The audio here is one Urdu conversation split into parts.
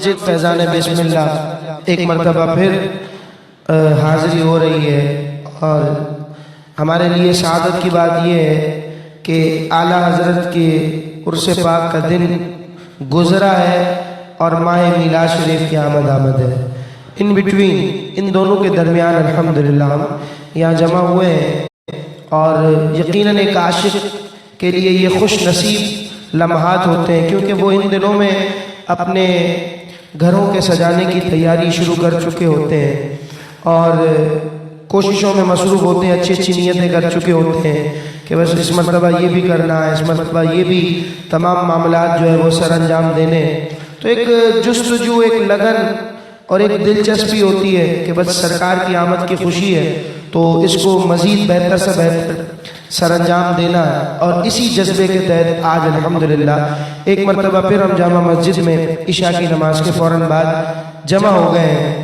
مسجد فیضان بسم اللہ ایک مرتبہ پھر حاضری ہو رہی ہے، اور ہمارے لیے سعادت کی بات یہ ہے کہ اعلیٰ حضرت کے عرس پاک کا دن گزرا ہے اور ماہ میلاد شریف کی آمد ہے۔ ان بٹوین، ان دونوں کے درمیان الحمدللہ ہم یہاں جمع ہوئے ہیں، اور یقیناً ایک عاشق کے لیے یہ خوش نصیب لمحات ہوتے ہیں، کیونکہ وہ ان دنوں میں اپنے گھروں کے سجانے کی تیاری شروع کر چکے ہوتے ہیں اور کوششوں میں مصروف ہوتے ہیں، اچھی اچھی نیتیں کر چکے ہوتے ہیں کہ بس اس مرتبہ یہ بھی کرنا ہے، اس مرتبہ یہ بھی تمام معاملات جو ہے وہ سر انجام دینے ہیں۔ تو ایک جستجو، ایک لگن اور ایک دلچسپی ہوتی ہے کہ بس سرکار کی آمد کی خوشی ہے تو اس کو مزید بہتر سے بہتر سر انجام دینا ہے، اور اسی جذبے کے تحت آج الحمدللہ ایک مرتبہ پھر ہم جامع مسجد میں عشاء کی نماز کے فوراً بعد جمع ہو گئے ہیں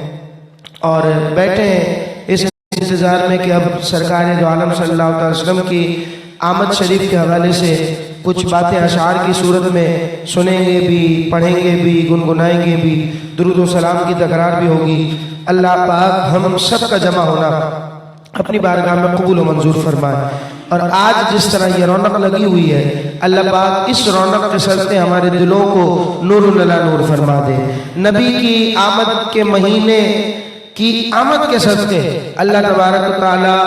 اور بیٹھے ہیں اس انتظار میں کہ اب سرکار دو عالم صلی اللہ علیہ وسلم کی آمد شریف کے حوالے سے کچھ باتیں اشعار کی صورت میں سنیں گے بھی، پڑھیں گے بھی، گنگنائیں گے بھی، درود و سلام کی تکرار بھی ہوگی۔ اللہ پاک ہم سب کا جمع ہونا اپنی بارگاہ میں قبول و منظور فرمائے، اور آج جس طرح یہ رونق لگی ہوئی ہے اللہ پاک اس رونق کے صدقے ہمارے دلوں کو نور اللہ نور فرما دے۔ نبی کی آمد کے مہینے کی آمد کے صدقے اللہ تبارک و تعالی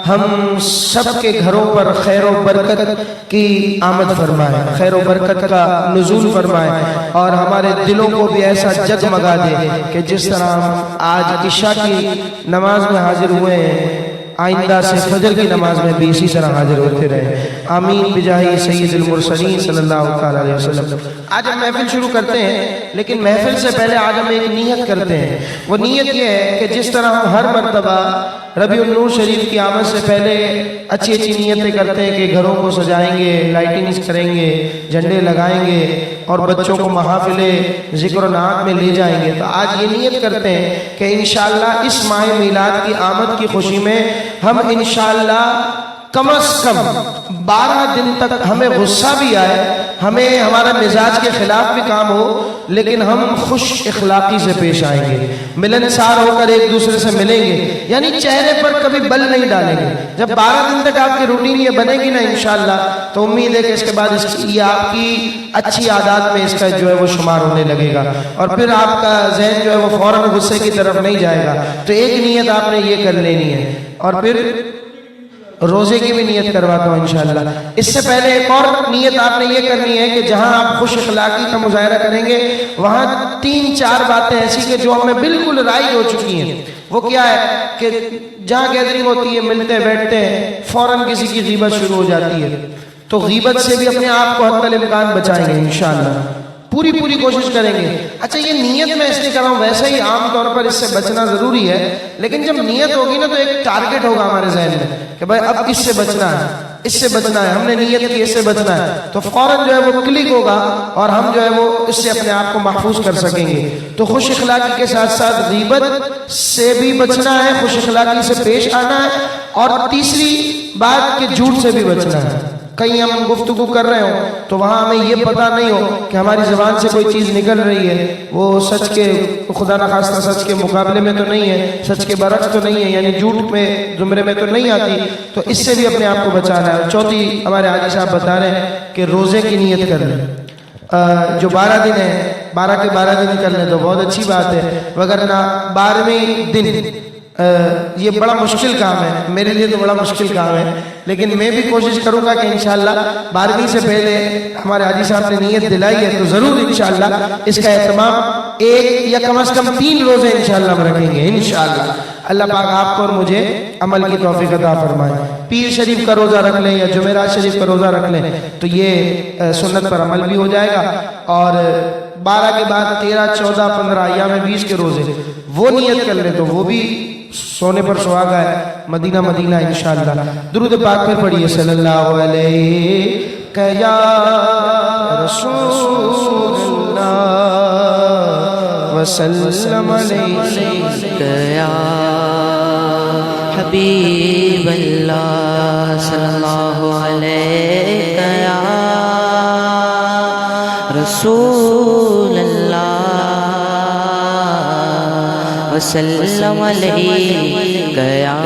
ہم سب کے گھروں پر خیر و برکت کی آمد فرمائے، خیر و برکت کا نزول فرمائے، اور ہمارے دلوں کو بھی ایسا جگمگا دے کہ جس طرح ہم آج عشاء کی نماز میں حاضر ہوئے ہیں آئندہ سے فجر کی نماز میں بھی اسی طرح حاضر ہوتے رہے، آمین بجاہ سید المرسلین صلی اللہ علیہ وسلم۔ آج ہم محفل شروع کرتے ہیں، لیکن محفل سے پہلے آج ہم ایک نیت کرتے ہیں۔ وہ نیت یہ ہے کہ جس طرح ہم ہر مرتبہ ربیع النور شریف کی آمد سے پہلے اچھی اچھی نیتیں کرتے ہیں کہ گھروں کو سجائیں گے، لائٹنگز کریں گے، جھنڈے لگائیں گے اور بچوں کو محافل ذکر و نعت میں لے جائیں گے، تو آج یہ نیت کرتے ہیں کہ انشاءاللہ اس ماہ میلاد کی آمد کی خوشی میں ہم انشاءاللہ کم از کم 12 دن تک ہمیں غصہ بھی آئے، ہمیں ہمارا مزاج کے خلاف بھی کام ہو، لیکن ہم خوش اخلاقی سے پیش آئیں گے، ملنسار ہو کر ایک دوسرے سے ملیں گے، یعنی چہرے پر کبھی بل نہیں ڈالیں گے۔ جب 12 دن تک آپ کی روٹین یہ بنے گی نا انشاءاللہ، تو امید ہے کہ اس کے بعد یہ آپ کی اچھی عادات میں اس کا جو ہے وہ شمار ہونے لگے گا، اور پھر آپ کا ذہن جو ہے وہ فوراً غصے کی طرف نہیں جائے گا۔ تو ایک نیت آپ نے یہ کر لینی ہے، اور پھر روزے کی بھی نیت کرواتا ہوں انشاءاللہ۔ اس سے پہلے ایک اور نیت آپ نے یہ کرنی ہے کہ جہاں آپ خوش اخلاقی کا مظاہرہ کریں گے وہاں 3-4 باتیں ایسی کہ جو ہمیں بالکل رائج ہو چکی ہیں۔ وہ کیا ہے کہ جہاں گیدرنگ ہوتی ہے، ملتے بیٹھتے ہیں، فوراً کسی کی غیبت شروع ہو جاتی ہے، تو غیبت سے بھی اپنے آپ کو حتی الامکان بچائیں گے انشاءاللہ، پوری کوشش کریں گے۔ اچھا، یہ نیت میں اس لیے کر رہا ہوں، ویسے ہی عام طور پر اس سے بچنا ضروری ہے، لیکن جب نیت ہوگی نا تو ایک ٹارگٹ ہوگا ہمارے ذہن میں کہ بھائی اب اس سے بچنا ہے، اس سے بچنا ہے، ہم نے نیت کی اس سے بچنا ہے، تو فوراً جو ہے وہ کلک ہوگا اور ہم جو ہے وہ اس سے اپنے آپ کو محفوظ کر سکیں گے۔ تو خوش اخلاقی کے ساتھ ساتھ غیبت سے بھی بچنا ہے، خوش اخلاقی سے پیش آنا ہے، اور تیسری بات کہ جھوٹ سے بھی بچنا ہے۔ کہیں ہم گفتگو کر رہے ہوں تو وہاں ہمیں یہ پتہ نہیں ہو کہ ہماری زبان سے کوئی چیز نکل رہی ہے، وہ سچ کے، خدا نخواستہ سچ کے مقابلے میں تو نہیں ہے، سچ کے برعکس تو نہیں ہے، یعنی جھوٹ میں زمرے میں تو نہیں آتی، تو اس سے بھی اپنے آپ کو بچانا ہے۔ چوتھی ہمارے حاجی صاحب بتا رہے ہیں کہ روزے کی نیت کر لیں، جو 12 دن ہے 12 کے 12 دن کر لیں تو بہت اچھی بات ہے، وگرنہ 12ویں دن یہ بڑا مشکل کام ہے، میرے لیے تو بڑا مشکل کام ہے، لیکن میں بھی کوشش کروں گا کہ انشاءاللہ 12ویں سے پہلے ہمارے حاجی صاحب نے نیت دلائی ہے تو ضرور انشاءاللہ اس کا اہتمام 1 یا کم از کم 3 روزے انشاءاللہ ہم رکھیں گے انشاءاللہ۔ اللہ پاک آپ کو اور مجھے عمل کی توفیق عطا فرمائے۔ پیر شریف کا روزہ رکھ لیں یا جمعرات شریف کا روزہ رکھ لیں تو یہ سنت پر عمل بھی ہو جائے گا، اور 12 کے بعد 13، 14، 15 ایام 20 کے روزے وہ نیت کر لیں تو وہ بھی سونے پر سہاگا ہے، مدینہ مدینہ انشاءاللہ۔ درود پاک پھر پڑھیے، صلی اللہ علیہ یا رسول اللہ وسلم علیہ یا حبیب اللہ صلی اللہ علیہ یا رسول اللہ وسلم علیک یا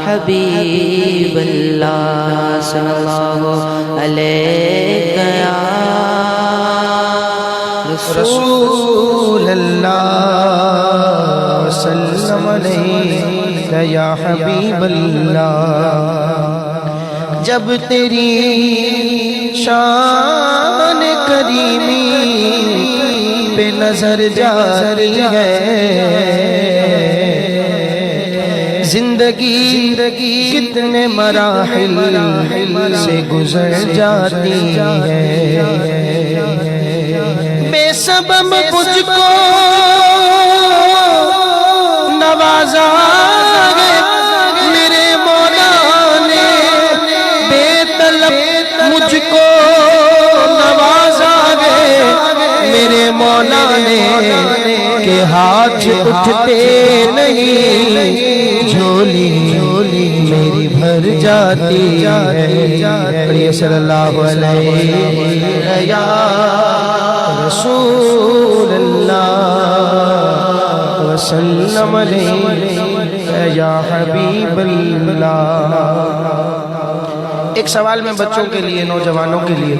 حبیب اللہ صلی اللہ علیک یا رسول اللہ وسلم علیک یا حبیب اللہ جب تیری شان کریمی پہ نظر جاری ہے زندگی کتنے مراحل سے گزر جاتی ہے بے سبب مجھ کو نوازا ہے میرے مولا نے بے طلب مجھ کو نوازا ہے میرے مولا نے کہ ہاتھ اٹھتے نہیں جھولی میری بھر جاتی ہے صلی اللہ علیہ یا رسول اللہ وسلم علیہ یا حبیب اللہ۔ ایک سوال میں بچوں کے لیے نوجوانوں کے لیے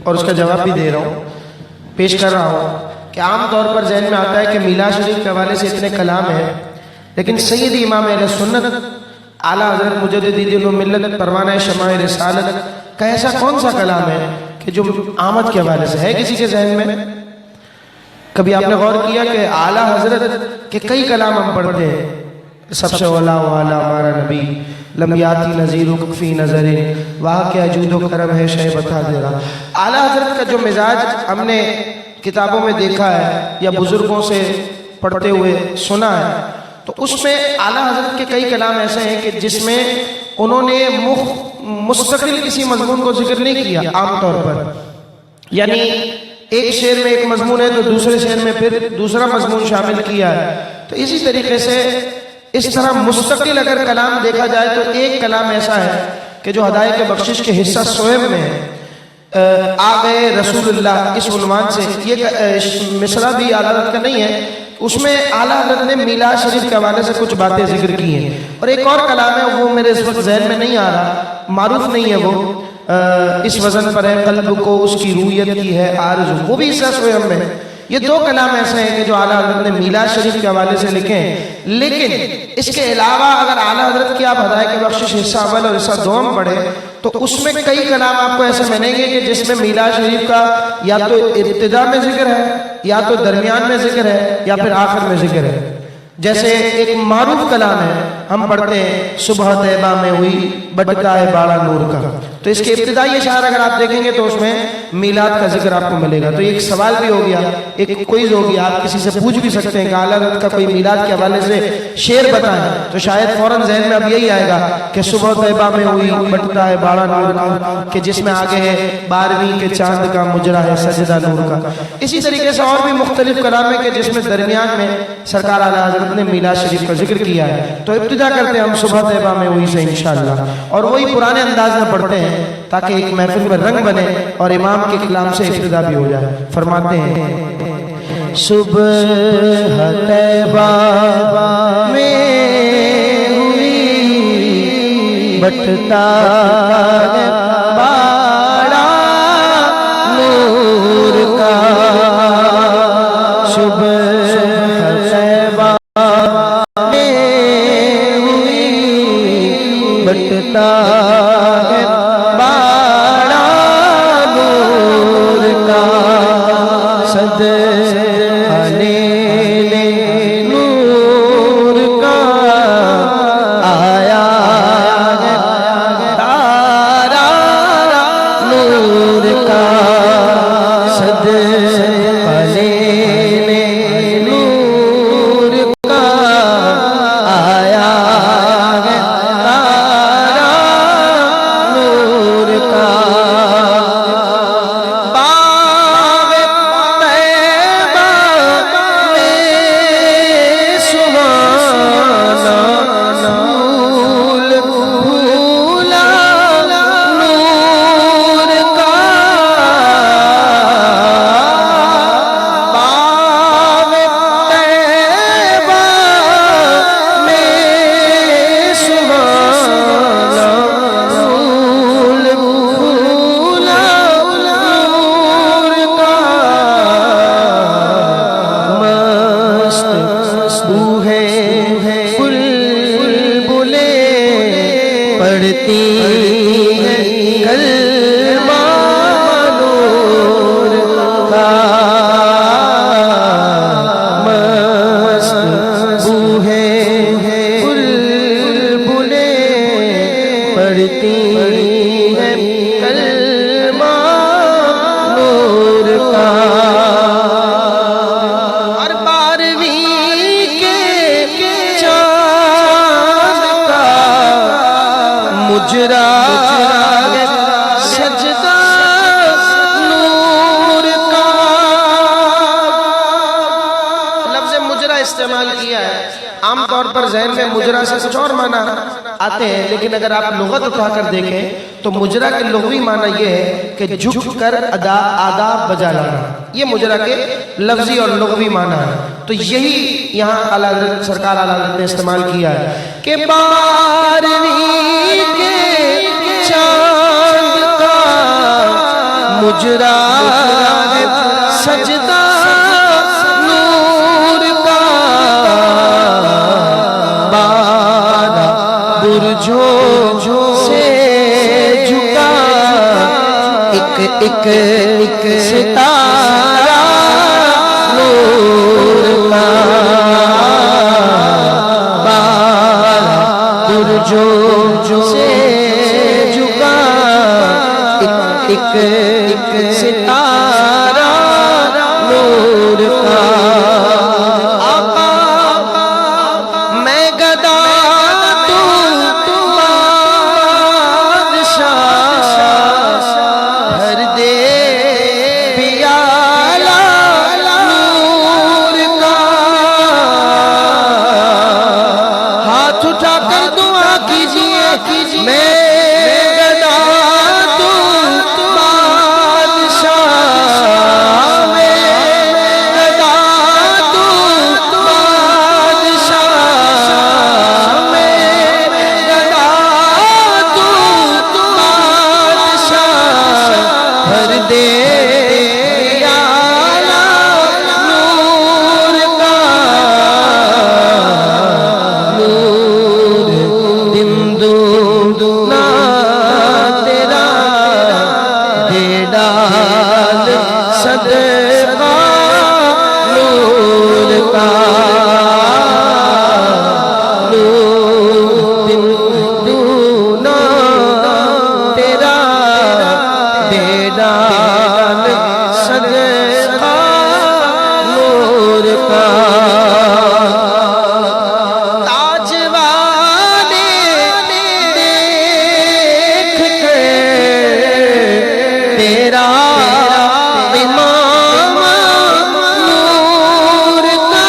اور اس کا جواب بھی دے رہا ہوں پیش کر رہا ہوں کہ عام طور پر ذہن میں آتا ہے کہ میلاد شریف کے حوالے سے اتنے کلام ہیں لیکن سید امام اہل سنت اعلیٰ حضرت مجدد دین ملت پروانہ شمع رسالت کا ایسا کون سا کلام ہے کہ جو آمد کے حوالے سے ہے کسی کے ذہن میں؟ کبھی آپ نے غور کیا کہ اعلیٰ حضرت کے کئی کلام ہم پڑھتے ہیں سب سے اولا والا ہمارا نبی لم یاتی نظیرک فی نظر واہ کیا جود و کرم ہے شے بتا دے رہا۔ اعلیٰ حضرت کا جو مزاج ہم نے کتابوں میں دیکھا ہے یا بزرگوں سے پڑھتے ہوئے سنا ہے تو اس میں اعلیٰ حضرت کے کئی کلام ایسے ہیں کہ جس میں انہوں نے مستقل کسی مضمون کو ذکر نہیں کیا عام طور پر، یعنی ایک شعر میں ایک مضمون ہے تو دوسرے شعر میں پھر دوسرا مضمون شامل کیا ہے۔ تو اسی طریقے سے اس طرح مستقل اگر کلام دیکھا جائے تو ایک کلام ایسا ہے کہ جو ہدایت کے بخشش کے حصہ سوئم میں آ گئے رسول اللہ اس عنوان سے، یہ مصرع بھی اعلیٰ حضرت کا نہیں ہے، اس میں اعلیٰ حضرت نے میلاد شریف کے حوالے سے کچھ باتیں ذکر کی ہیں۔ اور ایک اور کلام ہے وہ میرے اس وقت ذہن میں نہیں آ رہا، معروف نہیں ہے، وہ اس وزن پر ہے قلب کو اس کی رویت کی ہے آرزو، وہ بھی حصہ سوئم میں۔ یہ دو کلام ایسے ہیں کہ جو اعلیٰ حضرت نے میلاد شریف کے حوالے سے لکھے ہیں، لیکن اس کے علاوہ اگر اعلیٰ حضرت کی آپ ہدایت کے بخشش حصہ اول اور حصہ دوم پڑھیں تو اس میں کئی کلام آپ کو ایسے ملیں گے کہ جس میں میلاد شریف کا یا تو ابتدا میں ذکر ہے یا تو درمیان میں ذکر ہے یا پھر آخر میں ذکر ہے۔ جیسے ایک معروف کلام ہے ہم پڑھتے ہیں صبح طیبہ میں ہوئی بٹکا ہے باڑا نور کا، تو اس کے ابتدائی اشعار اگر آپ دیکھیں گے تو اس میں میلاد کا ذکر آپ کو ملے گا۔ تو ایک سوال بھی ہو گیا، ایک کوئز ہو گیا، آپ کسی سے پوچھ بھی سکتے ہیں کہ اعلیٰ حضرت کا کوئی میلاد کے حوالے سے شعر بتائیں تو شاید فوراً ذہن میں اب یہی آئے گا کہ صبح طیبہ میں ہوئی بٹکا ہے باڑا نور کا، کہ جس میں آگے ہے 12ویں کے چاند کا مجرا ہے سجدہ نور کا۔ اسی طریقے سے اور بھی مختلف کلام ہے کہ جس میں درمیان میں سرکار اعلیٰ حضرت نے میلاد شریف کا ذکر کیا ہے۔ تو ابتدا کرتے ہیں ہم صبح طیبہ میں ہوئی سے انشاءاللہ، اور وہی پرانے انداز میں پڑھتے ہیں تاکہ ایک محفل میں رنگ بنے اور امام کے کلام سے ابتدا بھی ہو جائے۔ فرماتے ہیں صبح طیبہ میں ہوئی بٹتا ہے باڑا نور کا، صبح طیبہ میں ہوئی بٹتا ہے باڑا نور کا، صد نور کا آیا ہے تارا استعمال کیا ہے. عام طور پر ذہن میں مجرا سے کچھ اور معنی آتے ہیں، لیکن اگر آپ لغت اٹھا کر دیکھیں تو مجرا کے لغوی معنی یہ ہے کہ جھک کر آداب بجا لانا. یہ مجرا کے لفظی اور لغوی معنی ہے. تو یہی یہاں اعلیٰ حضرت سرکار اعلیٰ حضرت نے استعمال کیا ہے کہ بارہویں کے چاند کا مجرا ہے سجدہ نور کا، بارہ برجوں سے جھکا ایک ستارہ نور کا، بارہ برجوں سے جھکا ایک ستارہ نور کا. میں گدا تو بادشاہ بھر دے پیالہ نور کا. ہاتھ اٹھا کر دعا کیجئے میں گدا تو بادشاہ، میں گدا تو بادشاہ، میں گدا تو بادشاہ بھر دے پیالہ نور کا. نور دن دونا تیرا دے ڈال صدقہ نور کا. نور دن دونا تیرا دے ڈال صدقہ نور کا. تاج والے دیکھ کے تیرا امام نور کا.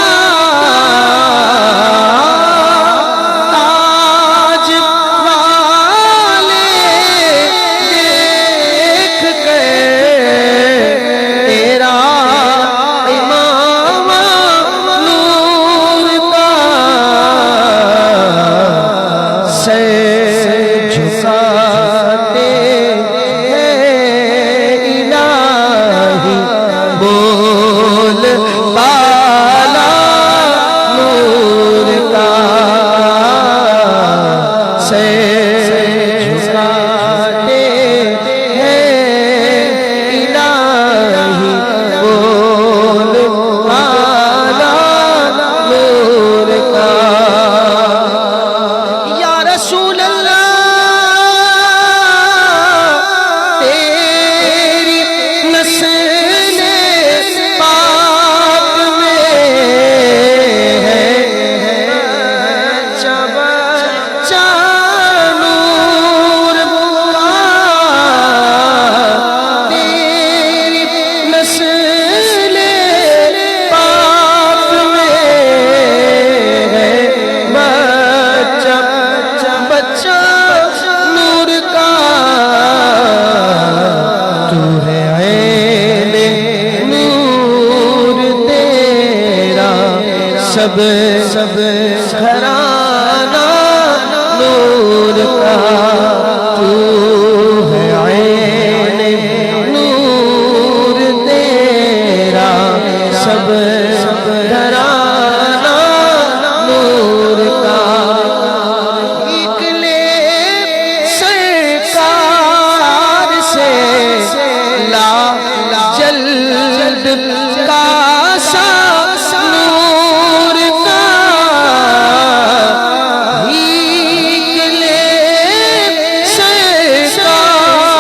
تاج والے دیکھ کے تیرا امام نور کا. سر جھکاتے ہیں الہی بول بالا نور کا. سر جھکاتے ہیں الہی بول بالا نور کا. یا رسول اللہ تیری نسل پاک میں ہے چبچہ نور کا. تیری نسل پاک میں ہے بچہ نور کا. تو ہے عین نور تیرا سب گھرانہ نور کا. تو ہے عین نور تیرا سب گھرانہ نور کا. نکلے سرکار سے لا جلد کا سا نور کا. نکلے سرکار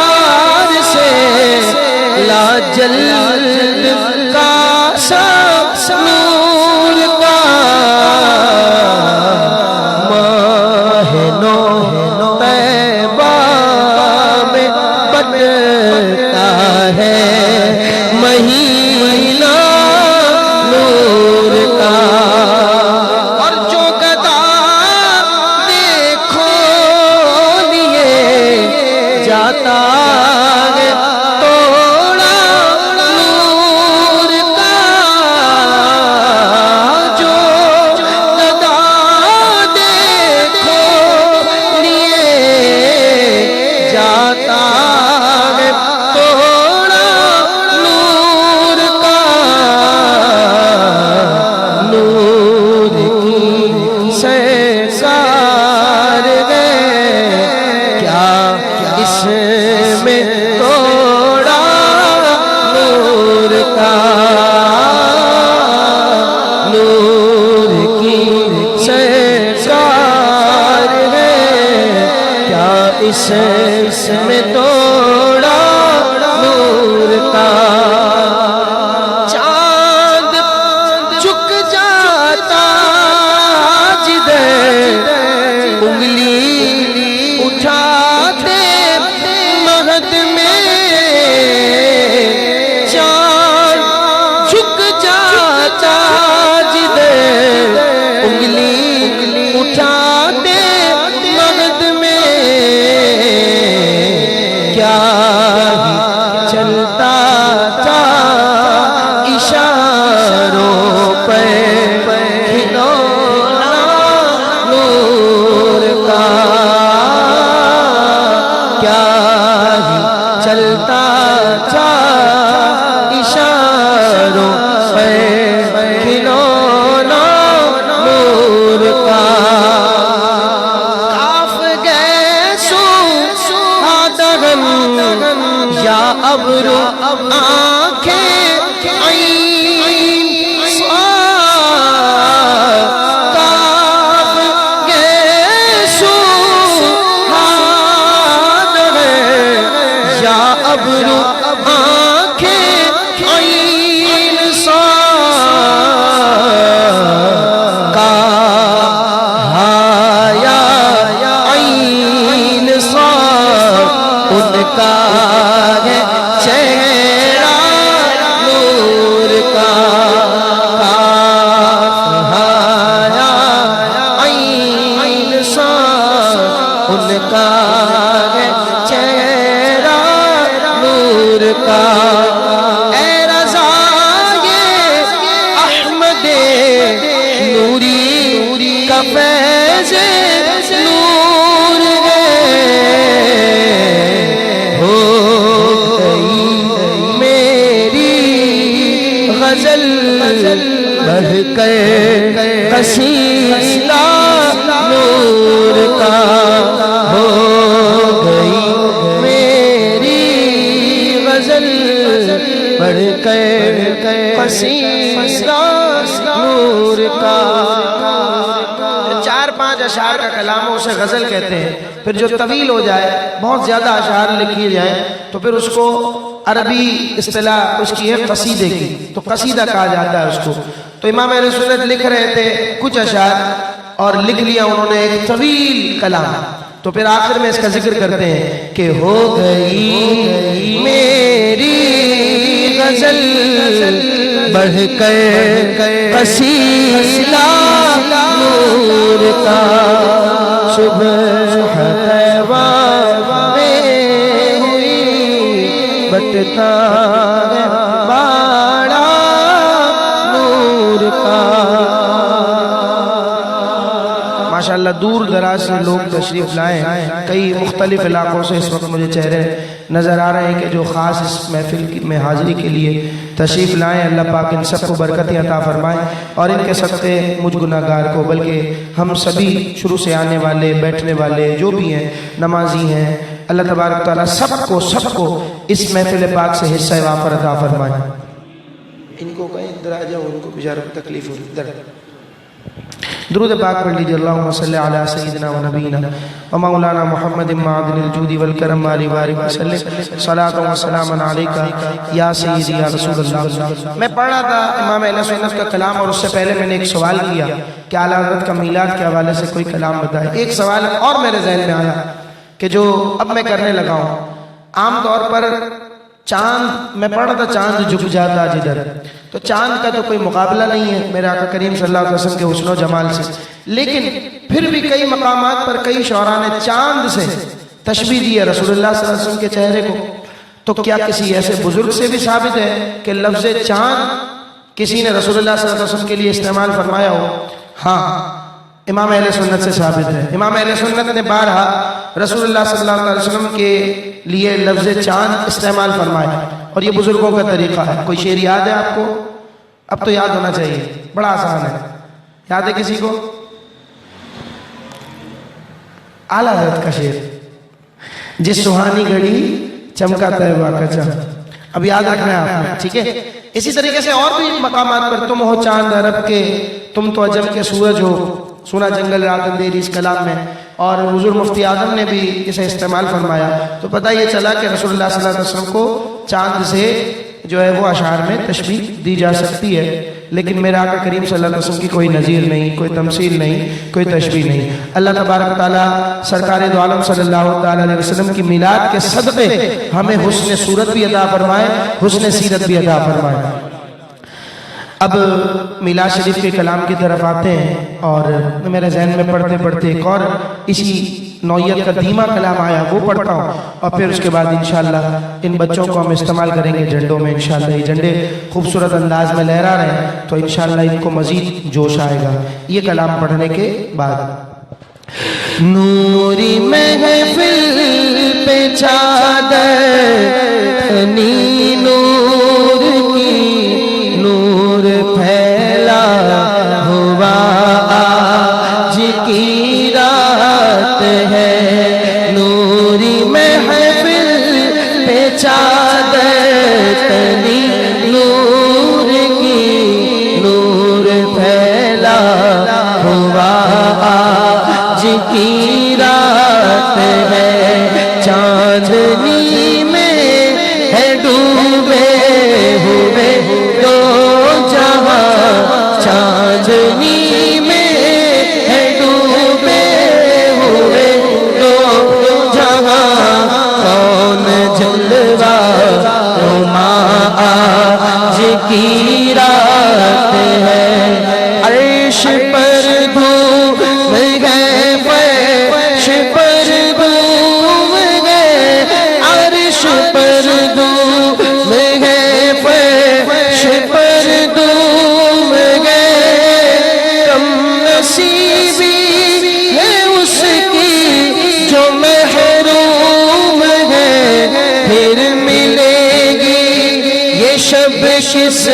سے لا جلد کا سا نور فیض نور ہے ہو گئی میری غزل بڑھ کر قصیدہ نور کا ہو گئی میری غزل بڑھ کر قصیدہ نور کا. 4-5 اشعار کا کلام اسے غزل کہتے ہیں. پھر جو طویل ہو جائے بہت زیادہ اشعار لکھی جائیں تو پھر اس کو عربی اصطلاح اس کی ہے قصیدے کی, تو قصیدہ کہا جاتا ہے اس کو. تو امام اہل سنت لکھ رہے تھے کچھ اشعار اور لکھ لیا انہوں نے ایک طویل کلام, تو پھر آخر میں اس کا ذکر کرتے ہیں کہ ہو گئی میری غزل بڑھ کر قصیدہ نور کا صبح طیبہ میں ہوئی بٹتا باڑا نور کا. ماشاءاللہ دور دراز سے لوگ تشریف لائے ہیں, کئی مختلف علاقوں سے اس وقت مجھے چہرے نظر آ رہے ہیں کہ جو خاص اس محفل میں حاضری کے لیے تشریف لائیں. اللہ پاک ان سب کو برکتیں عطا فرمائیں اور ان کے صدقے مجھ گناہگار کو بلکہ ہم سبھی شروع سے آنے والے بیٹھنے والے جو بھی ہیں نمازی ہیں, اللہ تبارک و تعالیٰ سب کو اس محفل پاک سے حصہ وافر عطا فرمائیں. ان کو کہیں ادھر آ جاؤ, ان کو بیچاروں کو تکلیف ہو ادھر. درود پاک پڑھ لیجیے. اللہم صلی علی سیدنا و نبینا و مولانا محمد معدن الجود والکرم علی بارک وسلم صلاۃ و سلام علیکہ یا سیدی یا رسول اللہ. میں پڑھ رہا تھا امام اہل سنت کا کلام اور اس سے پہلے میں نے ایک سوال کیا کہ اعلیٰ حضرت کا میلاد کے حوالے سے کوئی کلام بتائے. ایک سوال اور میرے ذہن میں آیا کہ جو اب میں کرنے لگا ہوں. عام طور پر چاند, میں پڑھ رہا تھا چاند جھک جاتا جدھر, تو چاند کا تو کوئی مقابلہ نہیں ہے میرے آقا کریم صلی اللہ علیہ وسلم کے حسن و جمال سے, لیکن پھر بھی کئی مقامات پر کئی شعراء نے چاند سے تشبیہ دی ہے رسول اللہ صلی اللہ علیہ وسلم کے چہرے کو. تو کیا کسی ایسے بزرگ سے بھی ثابت ہے کہ لفظ چاند کسی نے رسول اللہ صلی اللہ علیہ وسلم کے لیے استعمال فرمایا ہو؟ ہاں, امام اہل سنت سے ثابت ہے. امام اہل سنت نے بارہا رسول اللہ صلی اللہ علیہ وسلم کے لیے لفظ چاند استعمال فرمایا, اور یہ بزرگوں کا طریقہ ہے. کوئی شعر یاد ہے آپ کو؟ اب تو یاد ہونا چاہیے, بڑا آسان ہے. یاد ہے کسی کو؟ اعلیٰ حضرت کا شعر, جس سہانی گھڑی چمکا طیبہ کا چاند. اب یاد رکھنا ہے آپ نے, ٹھیک ہے؟ اسی طریقے سے اور بھی مقامات پر تم ہو چاند عرب کے, تم تو عجم کے سورج ہو, سونا جنگل رات اندھیری اس کلام میں, اور حضور مفتی اعظم نے بھی اسے استعمال فرمایا. تو پتہ یہ چلا کہ رسول اللہ صلی اللہ علیہ وسلم کو چاند سے جو ہے وہ اشعار میں تشبیہ دی جا سکتی ہے, لیکن میرے آقا کریم صلی اللہ علیہ وسلم کی کوئی نظیر نہیں, کوئی تمثیل نہیں, کوئی تشبیہ نہیں. اللہ تبارک و تعالیٰ سرکار دو عالم صلی اللہ علیہ وسلم کی میلاد کے صدقے ہمیں حسن صورت بھی عطا فرمائے, حسن سیرت بھی عطا فرمائے. اب میلاد شریف کے کلام کی طرف آتے ہیں, اور میرے ذہن میں پڑھتے پڑھتے ایک اور اسی نوعیت کا دھیما کلام آیا, وہ پڑھتا ہوں, اور پھر اس کے بعد انشاءاللہ ان بچوں کو ہم استعمال کریں گے جھنڈوں میں. انشاءاللہ یہ جھنڈے خوبصورت انداز میں لہرا رہے ہیں, تو انشاءاللہ ان کو مزید جوش آئے گا یہ کلام پڑھنے کے بعد. نوری محفل پہ چادر تنی نور کی, نور پھیلا ہوا آج کی رات ہے. نوری محفل پہ چادر تنی نور کی, نور پھیلا ہوا آج کی رات ہے. چاندنی میں ہے ڈوبے ہوئے دو جہاں, چاندنی میں ہے ڈوبے ہوئے دو جہاں. کون جلوہ نما آج کی رات ہے. عرش پر دھوم ہے, فرش پر دھوم کس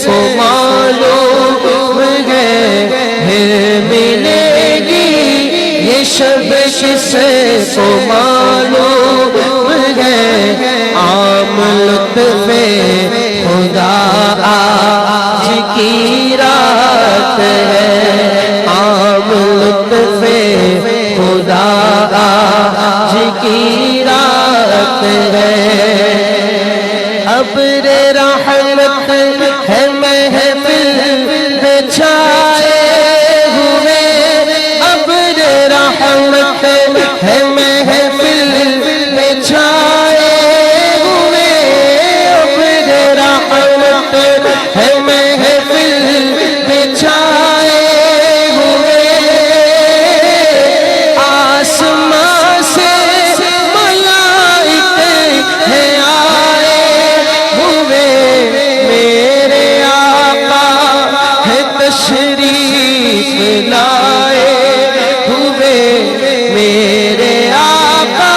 کو معلوم ہے ملے گی یہ شب کس کو معلوم ہے عام لطف خدا آج کی رات ہے عام لطف خدا آج کی رات ہے ابر رحمت ہے محفل میں چھائے ہوئے ابر رحمت ہے محفل میں چھائے ہوئے ابر رحمت ہے محفل میں چھائے ہوئے آسمان سے ملائکے ہیں آئے ہوئے میرے آقا ہے تشریف لائے ہوئے میرے آقا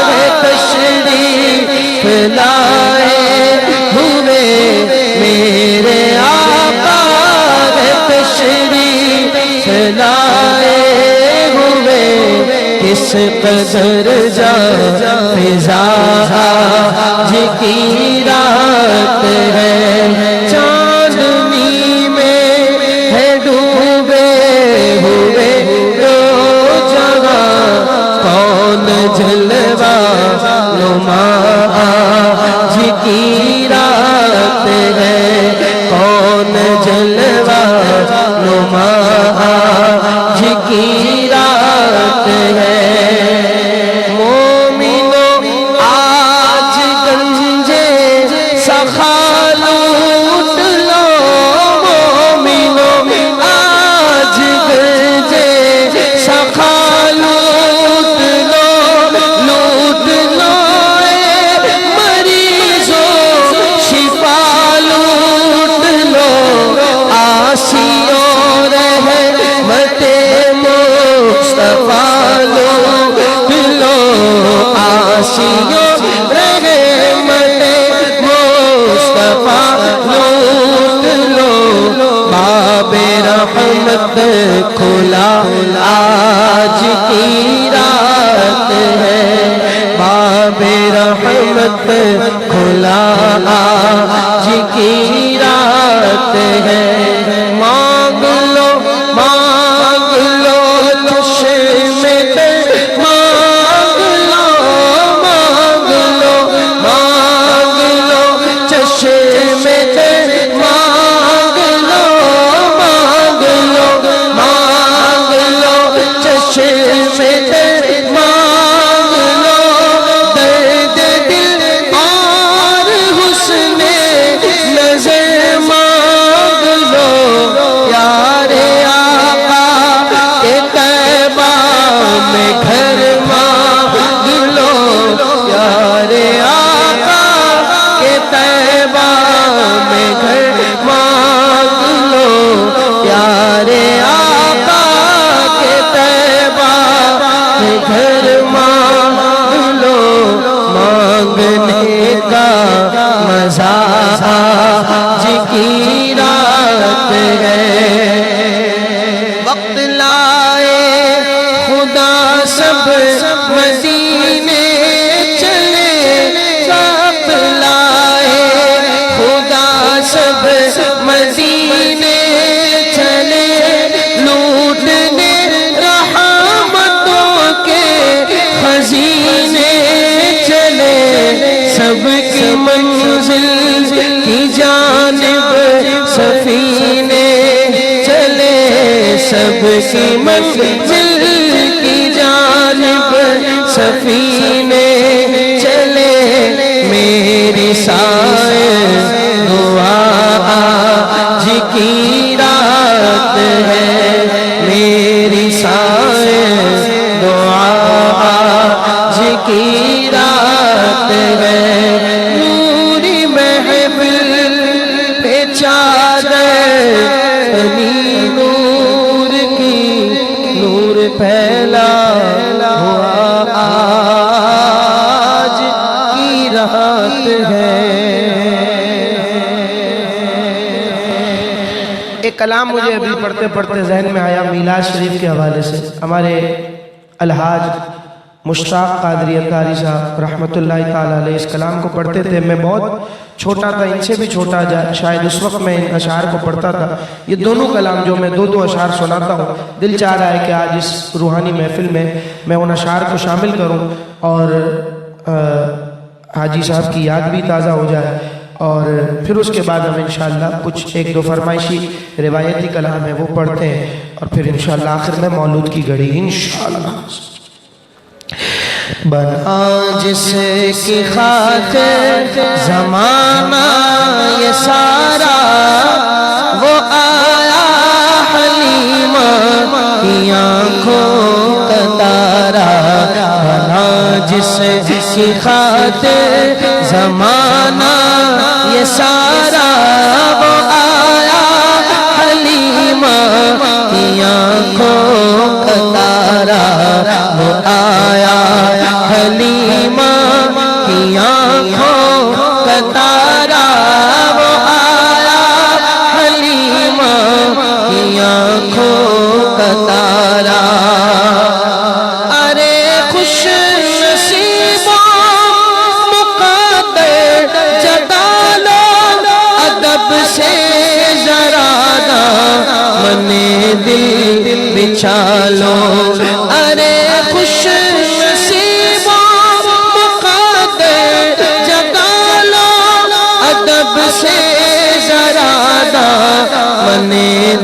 ہے تشریف لائے ہوئے میرے آقا ہے تشریف لائے ہوئے کس قدر جا فضا آج کی رات ہے چاندنی میں ہے ڈوبے ہوئے دو جہاں کون جلوہ نما آج کی رات ہے کون جلوہ نما آج کی رات ہے مومنوں آج گنجے سخا لوٹ لو مومنوں آج گنجے سخا لوٹ لو اے مریضوں شفا لوٹ لو آسیوں رحمت مصطفیٰ لوٹ لو آسیوں رحمت مصطفیٰ لوٹ لو باب رحمت کھلا آج کی رات ہے باب رحمت کھلا آج کی رات ہے مانگ لو چشم مانگ لو چشم مانگ لو چشم مانگ لو درد دل اور حسن نظر مانگ لو یار آقا کے طیبہ میں گھر مانگ لو یار آقا کے طیبہ میں گھر مانگ لو یار آقا کے طیبہ میں گھر مانگ لو مانگنے کا مزہ آج کی رات ہے وقت لائے خدا سب مدینے چلے وقت لائے خدا سب مدینے چلے لوٹنے رحمتوں کے خزینے چلے سب کی منزل کی جانب سفینے چلے سب کی منزل کی جانب سفینے چلے میری سائے دعا آج کی رات ہے میری سائے دعا آج کی رات ہے نوری محفل پہ چادر بنی نور کی نور پھیلا ہوا آج کی رات ہے کلام مجھے ابھی پڑھتے پڑھتے ذہن میں آیا میلاد شریف کے حوالے سے. ہمارے الحاج مشتاق قادری قاری صاحب رحمۃ اللہ تعالیٰ علیہ اس کلام کو پڑھتے تھے. میں بہت چھوٹا تھا، ان سے بھی چھوٹا شاید اس وقت میں ان اشعار کو پڑھتا تھا. یہ دونوں کلام جو میں دو اشعار سناتا ہوں، دل چاہ رہا ہے کہ آج اس روحانی محفل میں ان اشعار کو شامل کروں اور حاجی صاحب کی یاد بھی تازہ ہو جائے، اور پھر اس کے بعد ہم انشاءاللہ کچھ ایک دو فرمائشی روایتی کلام ہے وہ پڑھتے ہیں، اور پھر انشاءاللہ آخر میں مولود کی گھڑی انشاءاللہ. بنا جس کی خاطر زمانہ یہ سارا، وہ آیا حلیمہ کی آنکھوں کا تارا. بنا جس کی خاطر زمانہ یہ سارا، وہ آیا حلیمہ کی آنکھوں کا تارا. وہ آیا حلیمہ کی آنکھوں کا تارا. وہ آیا حلیمہ کی آنکھوں کا تارا. ارے خوش نصیبوں مقدر جگا لو، ادب سے ذرا دامن دل بچھا لو. ارے خوش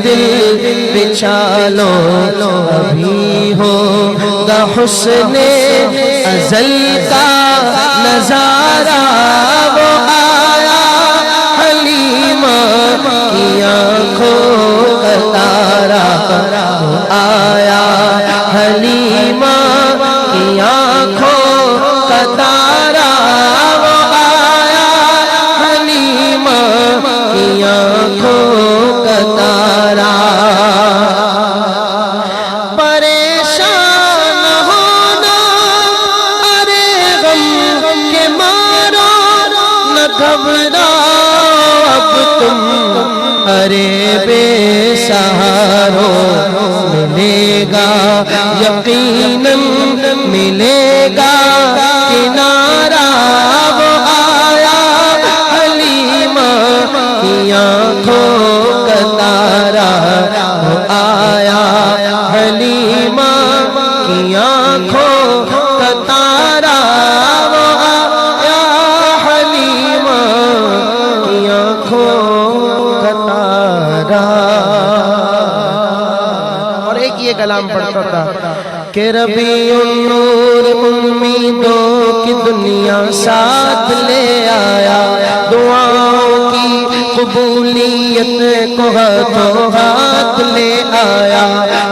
دل بچھا لو. ابھی ہوگا حسن ازل کا نظارہ. وہ آیا حلیمہ کی آنکھوں کا تارا. وہ آیا حلیمہ کی آنکھوں کا تارا. وہ آیا حلیمہ کی آنکھوں کا تارا. پریشان ہونا ارے غم کے مارو، نہ گھبراؤ اب تم ارے بے سہارو. ملے گا یقیناً ملے گا کنارہ. وہ آیا حلیمہ کی آنکھوں کا تارا. وہ آیا حلیمہ کی آنکھوں کا تارا. وہ آیا حلیمہ کی آنکھوں کا تارا. اور ایک یہ کلام پڑھتا تھا کہ ربیع النور امیدوں کی دنیا ساتھ لے آیا. دعاؤں کی قبولیت کو ہاتھوں ہاتھ لے آیا.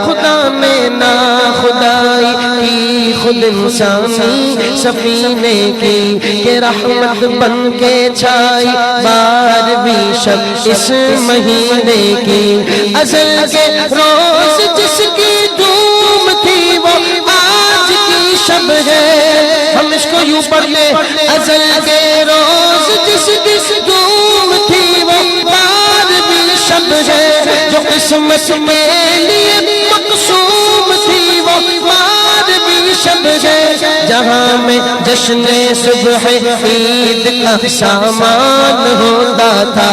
خدا میں نا خدائی کی خود انسانی سفینے کی، کہ رحمت بن کے چھائی 12ویں شب اس مہینے کی. ازل کے روز جس کی دھوم تھی وہ آج کی شب ہے. ہم اس کو یوں پڑھ لیں، ازل کے روز جس کی دھوم تھی وہ 12ویں شب ہے. جو قسمت کے لیے مقسوم تھی وہ 12ویں شب ہے. جہاں میں جشن صبح عید کا سامان ہوتا تھا،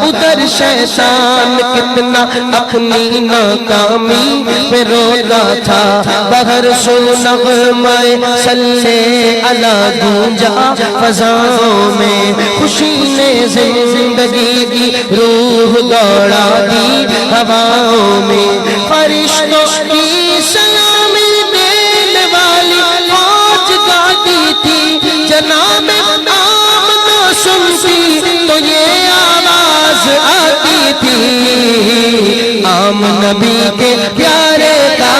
ادھر شیطان کتنا اپنی ناکامی پہ روتا تھا. بہر سو نغمہ صلی علی گونجا فضاؤں میں، خوشی نے زندگی کی روح دوڑا دی ہواؤں میں. فرشتوں کی سلامی دینے والی فوج گاتی تھی، جناب آمنہ سنتی تو یہ آواز آتی تھی. عام نبی کے پیارے کا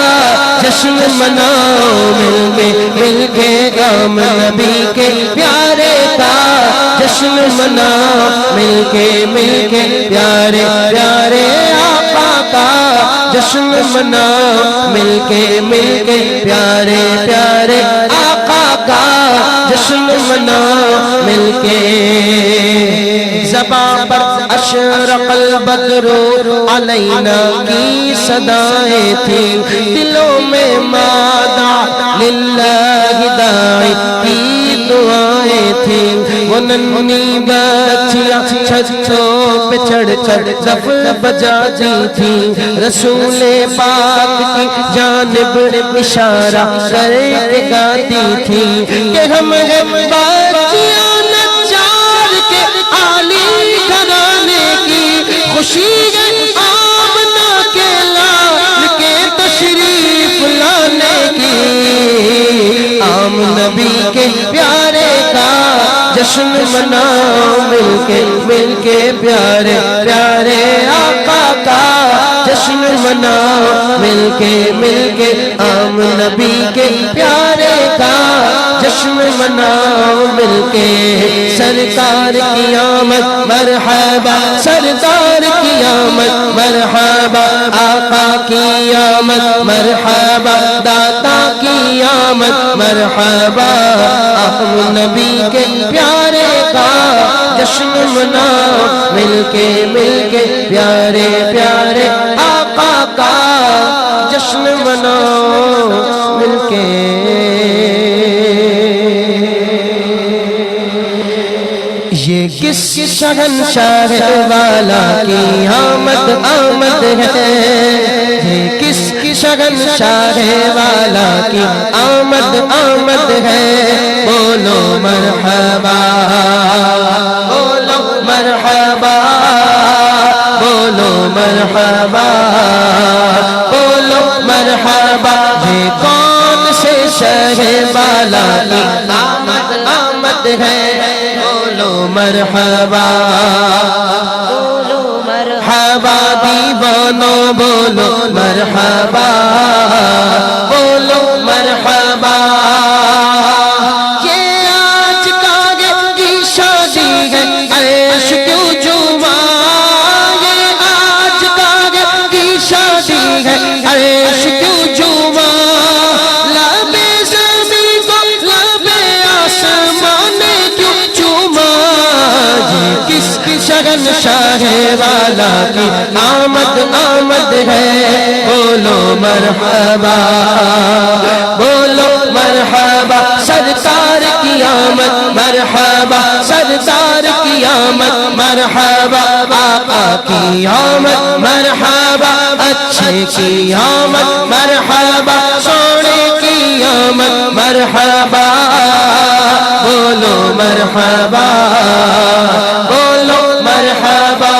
جشن مناؤ مل کے. عام نبی کے پیارے کا جشن مناؤ مل کے. پیارے پیارے آقا کا جشن مناؤ مل کے. پیارے پیارے آقا کا جشن مناؤ مل کے. زباں پر اشرق البدر علینا کی صدائیں تھیں، دلوں میں مادہ للہ داعی کی دعائیں تھیں، وہ ننھی بچیاں چھتوں پہ چڑھ کر دف بجاتی تھیں، رسول پاک کی جانب اشارہ کر کے گاتی تھیں کہ ہم ہیں بچیاں نجار کے عالی گھرانے کی، خوشی ہے آمنہ کے لال کے تشریف لانے کی، عام نبی کے پیارے کا جشن مناؤ مل کے پیارے پیارے آقا کا جشن مناؤ مل کے عام نبی کے پیارے کا جشن مناؤ مل کے، سرکار کی آمد مرحبا سرکار کی آمد مرحبا، آقا کی آمد مرحبا، داتا کی آمد مرحبا، عام نبی کے پیارے کا جشن مناؤ مل کے پیارے پیارے آقا کا جشن مناؤ مل کے۔ یہ کس شہنشاہ والا کی آمد ہے، یہ کس شہنشاہ والا کی آمد ہے، بولو مرحبا بولو مرحبا بولو مرحبا بولو مرحبا، یہ کون سے شہ والا کی آمد ہے، بولو مرحبا بولو مرحبا، دیوانو بولو مرحبا بولو مرحبا، یہ آج کاغے کی شادی ہے عیش کیوں جمعہ، یہ آج کاغے کی شادی ہے عیش کیوں جمعہ، لبے زمین کو لبے آسمان کیوں چوما، یہ کس کی شہنشاہ والا کی آمد ہے، بولو مرحبا بولو مرحبا، سرکار کی آمد مرحبا سرکار کی آمد مرحبا، آقا کی آمد مرحبا، اچھے کی آمد مرحبا، سونے کی آمد مرحبا، بولو مرحبا بولو مرحبا،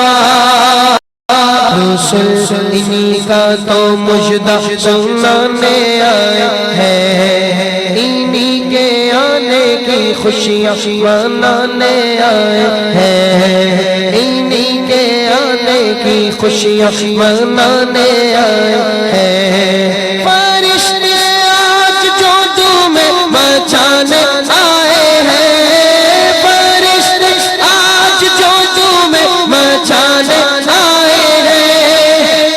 رسول انہی کا تو مجدہ سنانے آئے ہیں، انہی کے آنے کی خوشیاں منانے آئے ہیں، انہی کے آنے کی خوشیاں منانے آئے ہیں، فرشتے آج جو تمہیں مچانے آئے ہیں، فرشتے آج جو تمہیں مچانے آئے ہیں،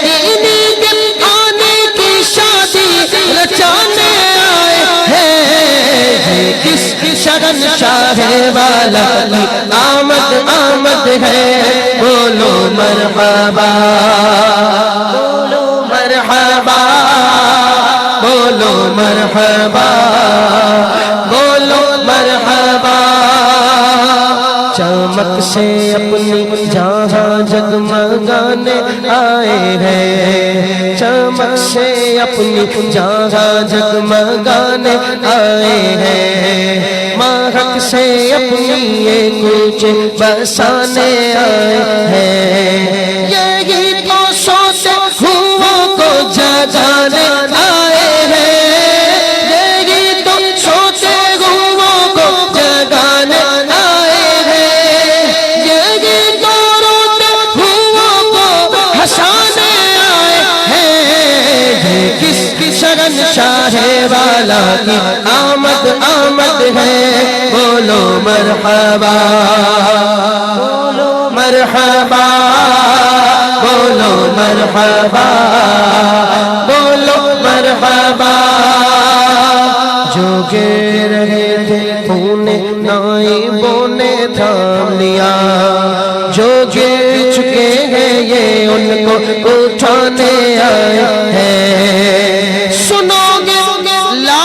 انہی کے آنے کی شادی رچانے آئے ہیں، کس شہنشاہ والا کی آمد ہے، بولو مرحبا بولو مرحبا بولو مرحبا بولو مرحبا، چمک سے اپنی جہاں جگمگانے آئے ہیں، چمک سے اپنی جہاں جگمگانے آئے ہیں، مہک سے اپنی یہ کوچے بسانے آئے ہیں، یہی تو سوتے ہوں کو جگانے آئے ہیں، یہی تو سوتے ہوں کو جگانے آئے ہیں، یہی تو روتے ہوں کو ہنسانے آئے ہیں، کس کی شہنشاہ والا کی آمد ہے، بولو مرحبا بولو مرحبا بولو مرحبا بولو مرحبا، جو گر رہے تھے انہیں نائبوں نے تھام لیا، جو گر چکے ان کو اٹھانے آئے ہیں سنو گے لا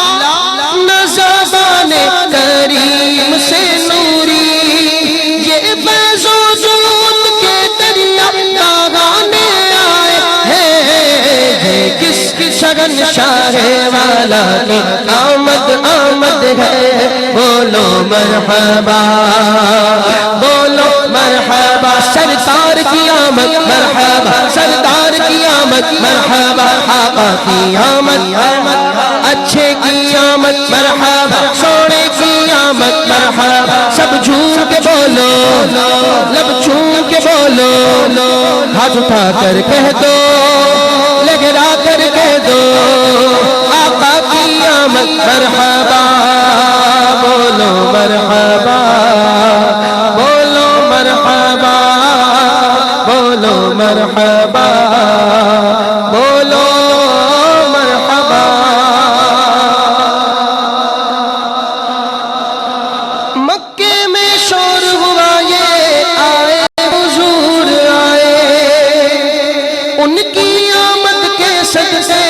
نزبان کریم سے نوری یہ فیض و جود کے دریا بہانے آئے ہیں کس شگن شاہ والا کی آمد ہے بولو مرحبا بولو مرحبا سرکار کی آمد مرحبا سردار کی آمد مرحبا آقا کی آمد اچھے کی آمد مرحبا سونے کی آمد مرحبا سب جھوم کے بولو لب چھوم کے بولو ہاتھ اٹھا کر کہہ دو لگرا کر کہہ دو آقا کی آمد مرحبا بولو مرحبا بولو مرحبا بولو مرحبا بولو مرحبا مکے میں شور ہوا یہ آئے حضور آئے ان کی آمد کے صدقے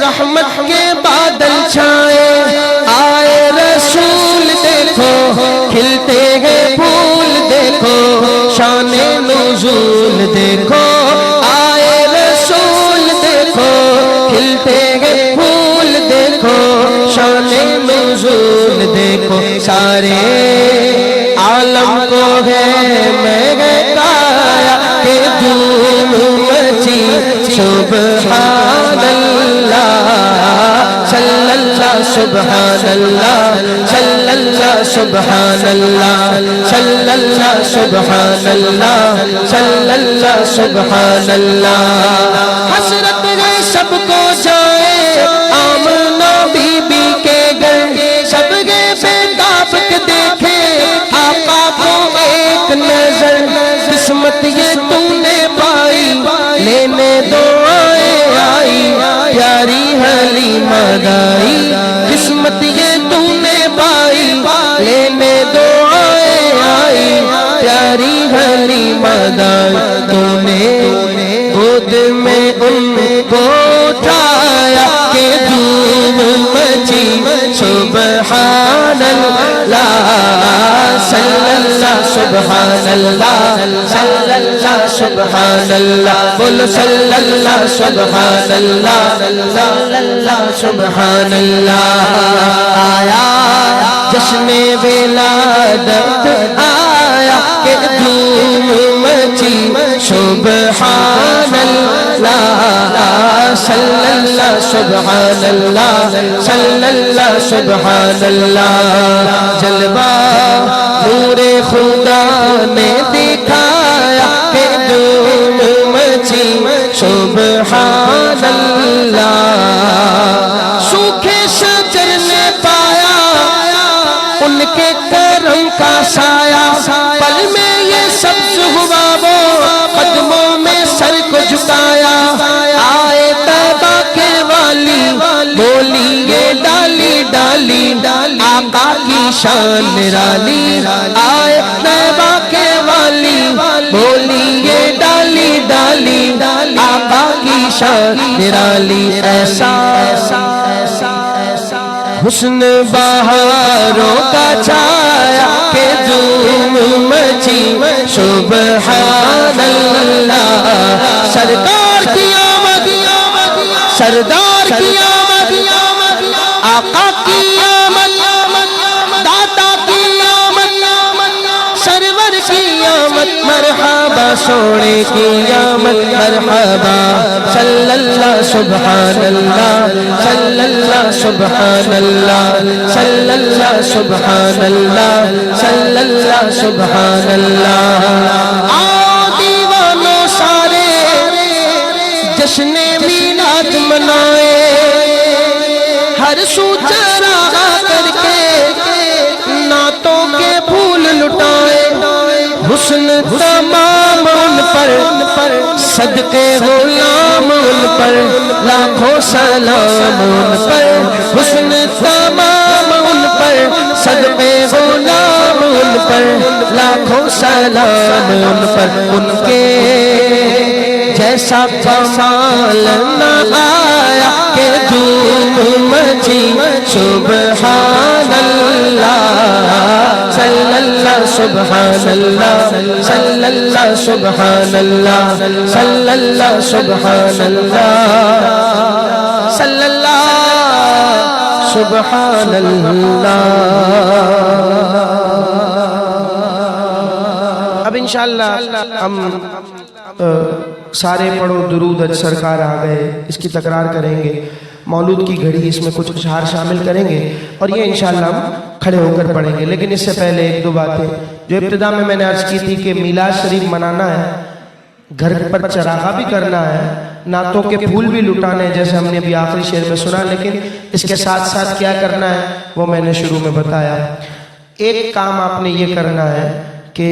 رحمت کے بادل چھائے آئے رسول دیکھو کھلتے ہیں پھول دیکھو شان نزول دیکھو آئے رسول دیکھو کھلتے ہیں پھول دیکھو شان نزول دیکھو سارے عالم کو ہے مہکایا کہ دھوم مچی سبحان اللہ صلی اللہ سبحان اللہ صلی اللہ سبحان اللہ صلی اللہ سبحان اللہ صلی اللہ سبحان اللہ حسرت ہے سب کو جائے آمنہ بی بی کے گھر سب گئے بیتاب کے دیکھے آقا کو ایک نظر قسمت یہ تم نے پائی لینے دو آئی پیاری حلیمہ دائی قسمت یہ تم نے پائی لینے دو آئی پیاری حلیمہ دائی تم نے گود میں ان کو اٹھایا کہ دھوم مچی سبحان اللہ صلی اللہ سبحان اللہ صلی اللہ سبحان اللہ بولو صلی اللہ سبحان اللہ صلی اللہ سبحان اللہ آیا جشن ولادت آیا کہ دھوم مچی سبحان اللہ صلی اللہ سبحان اللہ صلی اللہ سبحان اللہ جلوہ نور خدا نے دکھایا کہ دھوم مچی سبحان اللہ سوکھے شجر نے پایا ان کے کرم کا سایہ پل میں یہ سبز ہوا وہ قدموں میں سر کو جھکایا آئے طیبہ کے والی بولی یہ ڈالی ڈالی آقا کی شان نرالی آئے طیبہ کے والی بولی یہ ڈالی ڈالی آقا کی شان نرالی ایسا حسن بہاروں کا چھایا کہ دھوم مچی سبحان اللہ سرکار کی آمد سردار کی آمد آقا کی آمد داتا کی آمد سرور کی آمد مرحبا سونے کی آمد مرحبا صلی اللہ سبحان اللہ صلی اللہ سبحان اللہ صلی اللہ سبحان اللہ صلی اللہ سبحان اللہ آؤ دیوانوں سارے جشن میلاد منائے ہر سو چراغا کر کے نعتوں کے پھول لٹائے حسن تمام ان پر صدقے غلام ان پر لاکھوں سلام ان پر حسن تمام ان پر صدقے غلام ان پر لاکھوں سلام ان پر ان کے ایسا کمال نہ آیا کہ دھوم مچی سبحان اللہ صلی اللہ سبحان اللہ صلی اللہ سبحان اللہ صلی اللہ سبحان اللہ صلی اللہ سبحان اللہ. اب انشاءاللہ ہم سارے پڑھو درود اج سرکار آ گئے اس کی تکرار کریں گے. مولود کی گھڑی اس میں کچھ اشعار شامل کریں گے اور یہ انشاءاللہ ہم کھڑے ہو کر پڑھیں گے. لیکن اس سے پہلے ایک دو باتیں جو ابتدا میں نے عرض کی تھی کہ میلاد شریف منانا ہے, گھر پر چراغا بھی کرنا ہے, نعتوں کے پھول بھی لٹانے ہیں جیسے ہم نے ابھی آخری شعر میں سنا, لیکن اس کے ساتھ ساتھ کیا کرنا ہے وہ میں نے شروع میں بتایا. ایک کام آپ نے یہ کرنا ہے کہ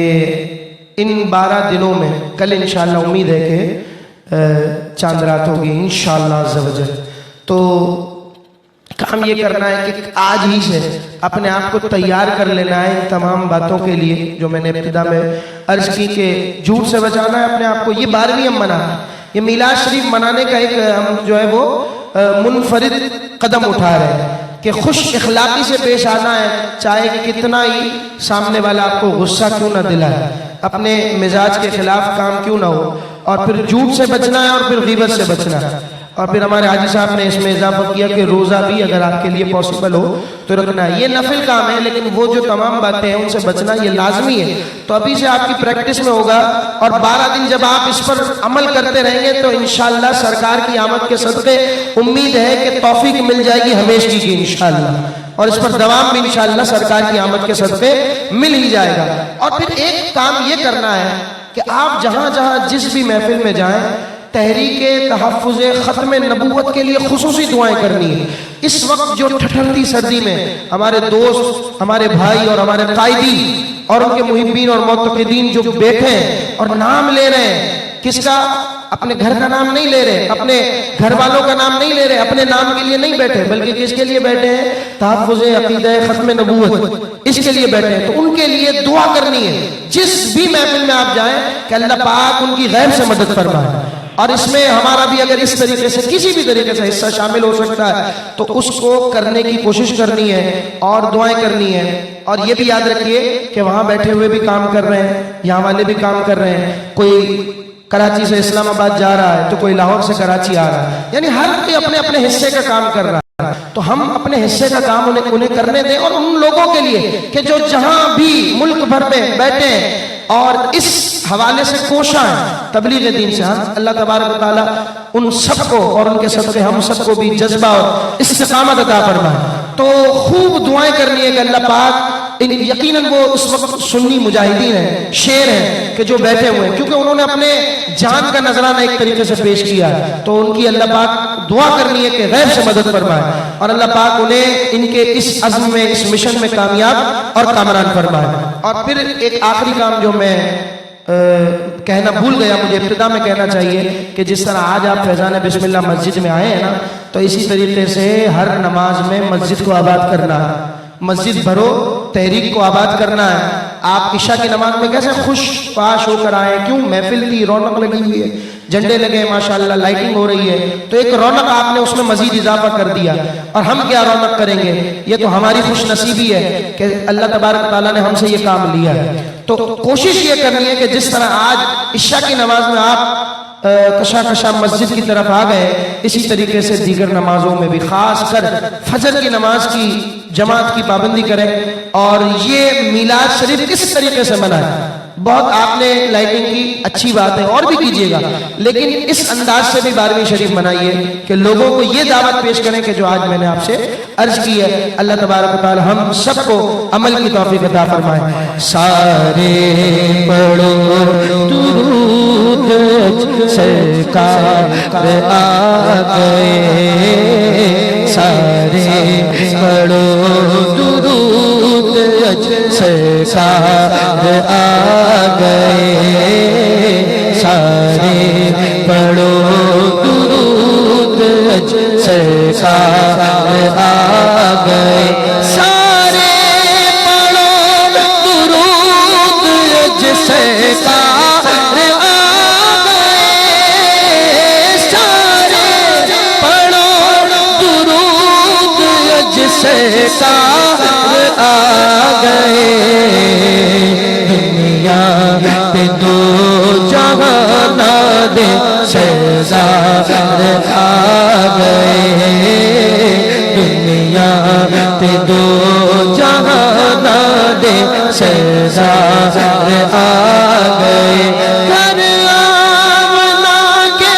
ان 12 دنوں میں کل انشاءاللہ امید ہے کہ چاند رات ہوگی انشاءاللہ عز و جل, تو کام یہ کرنا ہے کہ آج ہی سے اپنے آپ کو تیار کر لینا ہے ان تمام باتوں کے لیے جو میں نے ابتدا میں عرض کی کہ جھوٹ سے بچانا ہے اپنے آپ کو. یہ 12ویں ہم منانا, یہ میلاد شریف منانے کا ایک ہم جو ہے وہ منفرد قدم اٹھا رہے ہیں کہ خوش اخلاقی سے پیش آنا ہے, چاہے کتنا ہی سامنے والا آپ کو غصہ کیوں نہ دلائے, اپنے مزاج کے خلاف کام کیوں نہ ہو, اور پھر جھوٹ سے بچنا ہے اور پھر غیبت سے بچنا ہے. اور پھر ہمارے حاجی صاحب نے اس میں اضافہ کیا کہ روزہ بھی اگر آپ کے لیے پاسبل ہو تو رکھنا ہے. یہ نفل کام ہے لیکن وہ جو تمام باتیں ہیں ان سے بچنا یہ لازمی ہے. تو ابھی سے آپ کی پریکٹس میں ہوگا اور 12 دن جب آپ اس پر عمل کرتے رہیں گے تو انشاءاللہ سرکار کی آمد کے صدقے امید ہے کہ توفیق مل جائے گی ہمیشہ کی انشاءاللہ, اور اس پر دوام بھی انشاءاللہ سرکار کی آمد کے صدقے مل ہی جائے گا. اور پھر ایک کام یہ کرنا ہے کہ آپ جہاں جہاں جس بھی محفل میں جائیں تحریک تحفظ ختم نبوت کے لیے خصوصی دعائیں کرنی ہے. اس وقت جو ٹھٹھرتی سردی میں ہمارے دوست, ہمارے بھائی اور ہمارے قائدین اور ان کے محبین اور معتقدین جو بیٹھے ہیں اور نام لے رہے ہیں, کس کا؟ اپنے گھر کا نام نہیں لے رہے, اپنے گھر والوں کا نام نہیں لے رہے, اپنے نام کے لیے نہیں بیٹھے, بلکہ کس کے لیے بیٹھے ہیں؟ تحفظ عقیدہ ختم نبوت, اس کے لیے بیٹھے ہیں. تو ان کے لیے دعا کرنی ہے جس بھی محفل میں آپ جائیں کہ اللہ پاک ان کی غیب سے مدد فرمائے. اور اس میں ہمارا بھی اگر اس طریقے سے کسی بھی طریقے سے حصہ شامل ہو سکتا ہے تو اس کو کرنے کی کوشش کرنی ہے اور دعائیں کرنی ہے. اور یہ بھی یاد رکھیے کہ وہاں بیٹھے ہوئے بھی کام کر رہے ہیں, یہاں والے بھی کام کر رہے ہیں. کوئی کراچی سے اسلام آباد جا رہا ہے تو کوئی لاہور سے کراچی آ رہا ہے, یعنی ہر کوئی اپنے اپنے حصے کا کام کر رہا ہے. تو ہم اپنے حصے کا کام انہیں کرنے دیں, اور ان لوگوں کے لیے کہ جو جہاں بھی ملک بھر میں بیٹھے ہیں اور اس حوالے سے کوشاں ہیں تبلیغ دین سے, اللہ تبارک و تعالیٰ ان سب کو اور ان کے صدقے ہم سب کو بھی جذبہ اور استقامت عطا فرمائے. تو خوب دعائیں کرنی ہے کہ اللہ پاک, یقیناً وہ اس وقت سنی مجاہدین ہیں, شیر ہیں کہ جو بیٹھے ہوئے ہیں, کیونکہ انہوں نے اپنے جان کا نذرانہ ایک طریقے سے پیش کیا ہے, تو ان کی اللہ پاک دعا کرنی ہے کہ غیب سے مدد فرمائے اور اللہ پاک انہیں ان کے اس عزم میں, اس مشن میں کامیاب اور کامران فرمائے. اور پھر ایک آخری کام جو میں کہنا بھول گیا, مجھے ابتدا میں کہنا چاہیے کہ جس طرح آج آپ فیضان بسم اللہ مسجد میں آئے ہیں نا, تو اسی طریقے سے ہر نماز میں مسجد کو آباد کرنا ہے. مسجد بھرو, تحریک کو آباد کرنا ہے. آپ عشاء کی نماز میں کیسے خوش پاش ہو کر آئے, کیوں؟ محفل کی رونق لگی ہوئی ہے, جھنڈے لگے ماشاءاللہ, لائٹنگ ہو رہی ہے, تو ایک رونق آپ نے اس میں مزید اضافہ کر دیا. اور ہم کیا رونق کریں گے؟ یہ تو ہماری خوش نصیبی ہے کہ اللہ تبارک تعالیٰ نے ہم سے یہ کام لیا ہے. تو کوشش یہ کرنی ہے کہ جس طرح آج عشاء کی نماز میں آپ کشا مسجد کی طرف آ گئے, اسی طریقے سے دیگر نمازوں میں بھی خاص کر فجر کی نماز کی جماعت کی پابندی کریں. اور یہ میلاد شریف کس طریقے سے منائیں, بہت آپ نے لائٹنگ کی, اچھی بات ہے, اور بھی کیجیے گا, لیکن اس انداز سے بھی 12ویں شریف منائیے کہ لوگوں کو یہ دعوت پیش کریں کہ جو آج میں نے آپ سے عرض کی ہے. اللہ تبارک و تعالی ہم سب کو عمل کی توفیق عطا فرمائے. سارے پڑھو درود سرکار آ گئے, سارے پڑھو درود سرکار آ گئے, سارے پڑھو درود سرکار آ گئے, سارے پڑھو درود سرکار آ گئے, سرکار آ گئے دنیا پہ دو جہان دے سردار آ گئے دنیا پہ دو جہان دے سردار آ گئے گھر آمنہ کے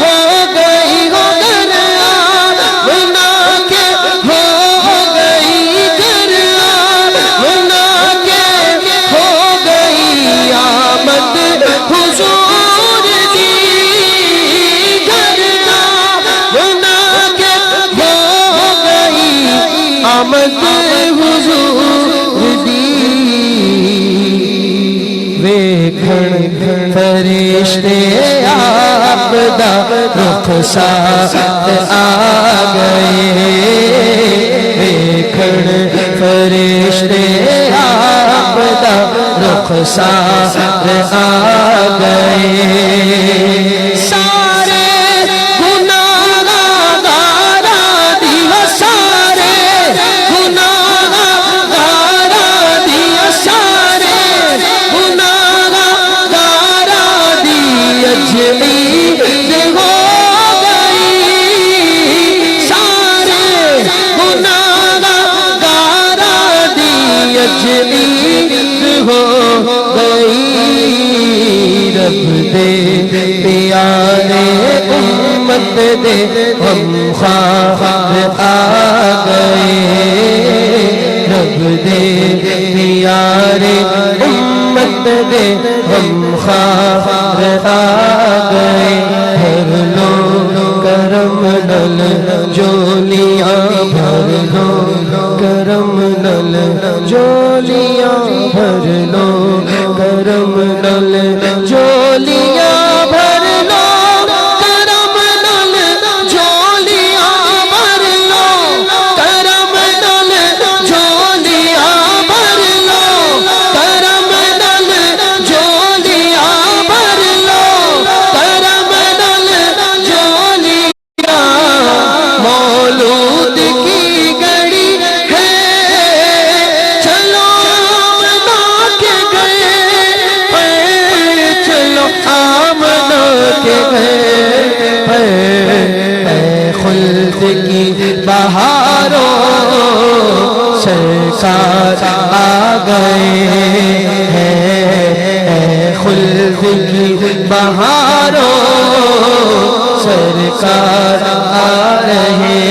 ہو گئی ہو گھر آمنہ کے ہو گئی گھر آمنہ کے ہو گئی آمد حضور دی گھر آمنہ کے ہو گئی آمد حضور دی ویکھن فرشتے آپ دا رخسار آ گئے ویکھن فرشتے آپ دا رخسار آ گئے سارے گناہگارا دیا سارے گناہگارا دیا سارے گناہگارا دیا جمعید ہو گئی سارے گناہگارا دیا جمعید ہو گئی رب دے پیارے امت دے ہم خواہر آ گئے رب دے پیارے امت دے ہم خواہر آ گئے بھر لو کرم نل جولیاں بھر لو کرم نل جولیاں بھر لو کرم نل جولیاں بھر لو کرم نل جولیاں بھر لو کرم نل جولیاں بھر لو کرم نل جولیاں بھر لو کرم نل جولیاں مولود کی گڑی ہے چلو آمنہ کے گئے چلو آمنہ کے گئے خلد کی بہاروں سرکار آ گئے خلد کی بہاروں سرکار آ رہے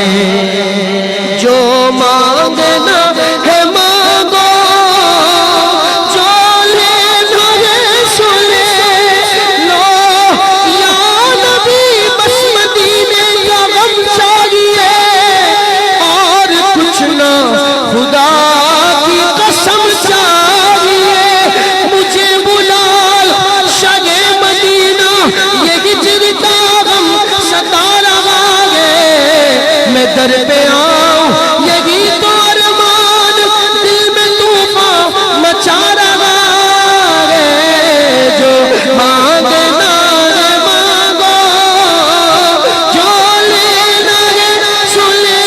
جو مانگنا ہے مانگو جو لینا ہے سو لے لو یا نبی بس مدینے کا غم چاہیے اور کچھ نہ خدا کی قسم چاہیے مجھے بلا شاہ مدینہ یہ ہجر کا غم ستا رہا ہے میں در پہ آؤں یہی تو ارمان دل میں طوفان مچا رہا ہے جو مانگنا ہے مانگو جو لینا ہے سو لے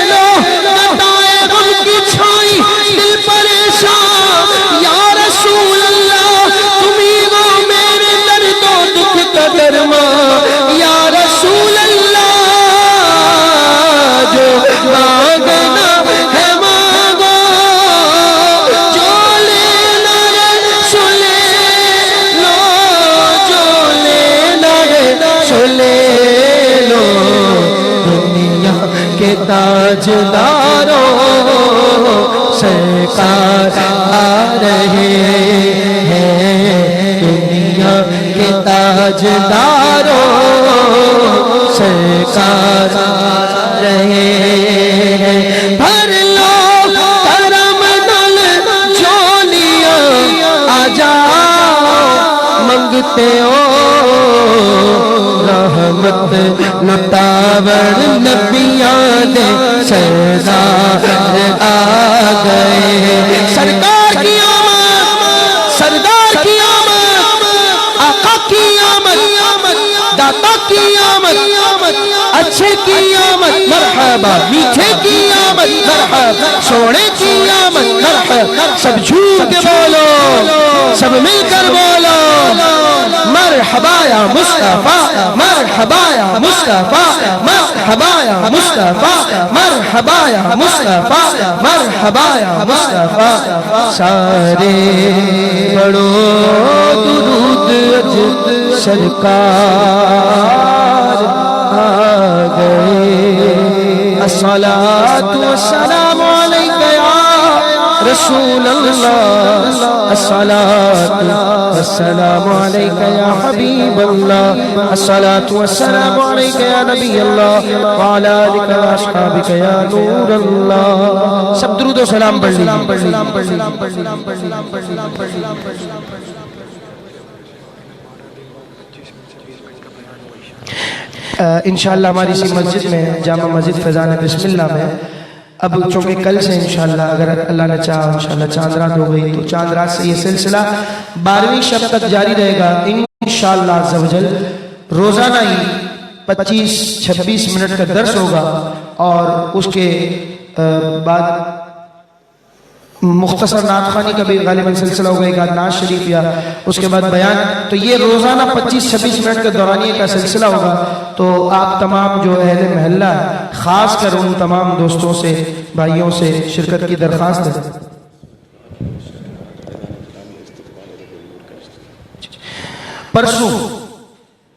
لو بتائے غم کی چھائی دل پریشان یا رسول اللہ تمہیں ہو میرے درد و دکھ کا درمان یا رسول اللہ جو مانگنا ہے مانگو جو لینا ہے سو لے لو جو لینا ہے سو لے لو دنیا کے تاجداروں سرکار آ رہے ہیں دنیا کے تاجداروں سرکار آ رہے ہیں بھر لو کرم نل جولیاں آ جاؤ منگتے ہو رحمت لٹاور نبیاں دے سردار آ گئے سرکار کی آمد سردار کی آمد آقا کی آمد داتا کی آمد اچھے کی آمد مرحبا میٹھے کی آمد آمد مرحب سونے کی آمد مرحب سب جھوٹ بولو سب مل کر بولو مرحبا یا مصطفیٰ مرحبا یا مصطفیٰ مرحبا یا مصطفیٰ مرحبا یا مصطفیٰ مرحبا یا مصطفیٰ سارے پڑھو درود اج سرکار آ گئے الصلاۃ والسلام علیک یا رسول اللہ الصلاۃ والسلام علیک یا حبیب اللہ الصلاۃ والسلام علیک یا نبی اللہ وعلی آلک و اصحابک یا نور اللہ سب درود و سلام پڑھ لیجیے انشاءاللہ ہماری اسی مسجد میں جامع مسجد فیضان بسم اللہ میں اب چونکہ کل سے انشاءاللہ اگر اللہ نے چاہا انشاءاللہ چاند رات ہو گئی تو چاند رات سے یہ سلسلہ 12ویں شب تک جاری رہے گا انشاءاللہ عز و جل روزانہ ہی 25-26 منٹ کا درس ہوگا اور اس کے بعد مختصر نعت خوانی کا بھی غالباً سلسلہ ہوگا ایک آدھ نعت شریف یا اس کے بعد بیان تو یہ روزانہ 25-26 منٹ کے دورانیے کا سلسلہ ہوگا تو آپ تمام جو اہل محلہ خاص کر ان تمام دوستوں سے بھائیوں سے شرکت کی درخواست ہے پرسوں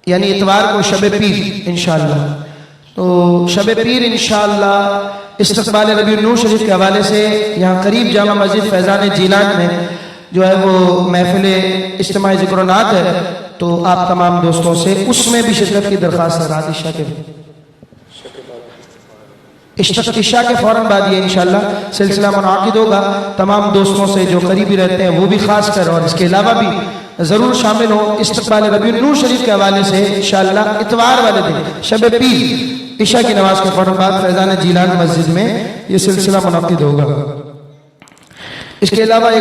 یعنی اتوار کو شب پیر انشاءاللہ تو شب پیر انشاءاللہ استقبال ربیع النور شریف کے حوالے سے یہاں قریب جامع مسجد فیضان جیلان میں جو ہے وہ محفل اجتماعی ذکر و نعت ہے تو آپ تمام دوستوں سے اس میں بھی شرکت کی درخواست ہے رات عشاء کے عشاء کے فوراً بعد یہ انشاءاللہ سلسلہ منعقد ہوگا تمام دوستوں سے جو قریبی رہتے ہیں وہ بھی خاص کر اور اس کے علاوہ بھی ضرور شامل ہو استقبال ربیع النور شریف کے حوالے سے انشاءاللہ اتوار والے دن شب پیر عشاء کی نماز کے فوراً بعد فیضان جیلان مسجد میں یہ سلسلہ منعقد ہوگا اس کے علاوہ